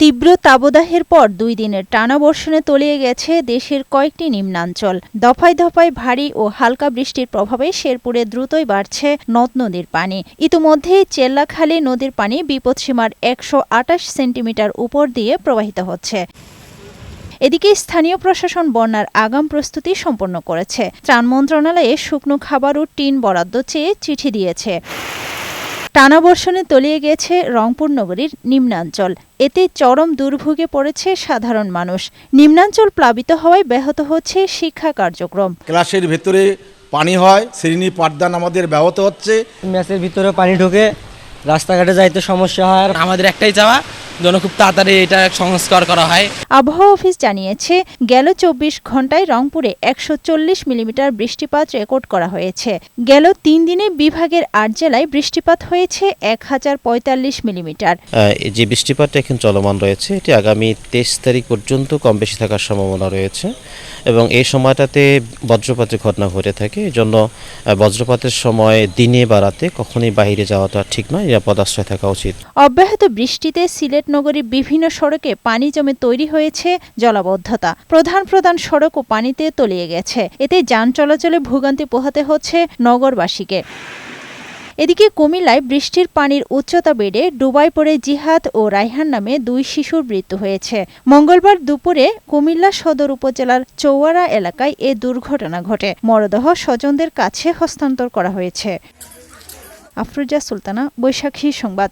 তীব্র তাপদাহের পর ২ দিনের টানা বর্ষণে তলিয়ে গেছে দেশের কয়েকটি নিম্নাঞ্চল। দফায় দফায় ভারী ও হালকা বৃষ্টির প্রভাবে শেরপুরে দ্রুতই বাড়ছে নদ নদীর পানি। ইতিমধ্যেই চেল্লাখালী নদীর পানি বিপদসীমার ১২৮ সেন্টিমিটার উপর দিয়ে প্রবাহিত হচ্ছে। এদিকে স্থানীয় প্রশাসন বন্যার আগাম প্রস্তুতি সম্পন্ন করেছে। ত্রাণ মন্ত্রণালয়ে শুকনো খাবার ও টিন বরাদ্দ চেয়ে চিঠি দিয়েছে। টানা বর্ষণে তলিয়ে গেছে রংপুর নগরীর নিম্নাঞ্চল। এতে চরম দুর্ভোগে পড়েছে সাধারণ মানুষ। নিম্নাঞ্চল প্লাবিত হওয়ায় ব্যাহত হচ্ছে শিক্ষা কার্যক্রম। ক্লাসের ভেতরে পানি হয়, শ্রেণী পাঠদান আমাদের ব্যাহত হচ্ছে। ম্যাচের ভিতরে পানি ঢোকে, রাস্তাঘাটে যাইতে সমস্যা হয়। আমাদের একটাই চাওয়া যেন খুব তাড়াতাড়ি এটা সংস্কার করা হয়। আবহাওয়া অফিস জানিয়েছে, গেল ২৪ ঘন্টায় রংপুরে ১৪০ মিলিমিটার বৃষ্টিপাত রেকর্ড করা হয়েছে। গেল ৩ দিনে বিভাগের ৮ জেলায় বৃষ্টিপাত হয়েছে ১০৪৫ মিলিমিটার। যে বৃষ্টিপাতটা এখন চলমান রয়েছে এটি আগামী ২৩ তারিখ পর্যন্ত কম বেশি থাকার সম্ভাবনা রয়েছে এবং এই সময়টাতে বজ্রপাতের ঘটনা ঘটে থাকে। এজন্য বজ্রপাতের সময় দিনে বা রাতে কখনোই বাইরে যাওয়াটা ঠিক নয়, নিরাপদ আশ্রয় থাকা উচিত। অব্যাহত বৃষ্টিতে সিলেট নগরীর বিভিন্ন সড়কে পানি জমে তৈরি হয়েছে জলাবদ্ধতা। প্রধান সড়কও পানিতে তলিয়ে গেছে। এতে যান চলাচলে ভোগান্তি পোহাতে হচ্ছে নগরবাসীকে। এদিকে কুমিল্লায় বৃষ্টির পানির উচ্চতা বেড়ে ডুবায় পড়ে জিহাদ ও রায়হান নামে ২ শিশুর মৃত্যু হয়েছে। মঙ্গলবার দুপুরে কুমিল্লা সদর উপজেলার চৌয়ারা এলাকায় এ দুর্ঘটনা ঘটে। মরদেহ স্বজনদের কাছে হস্তান্তর করা হয়েছে। আফরোজা সুলতানা, বৈশাখী সংবাদ।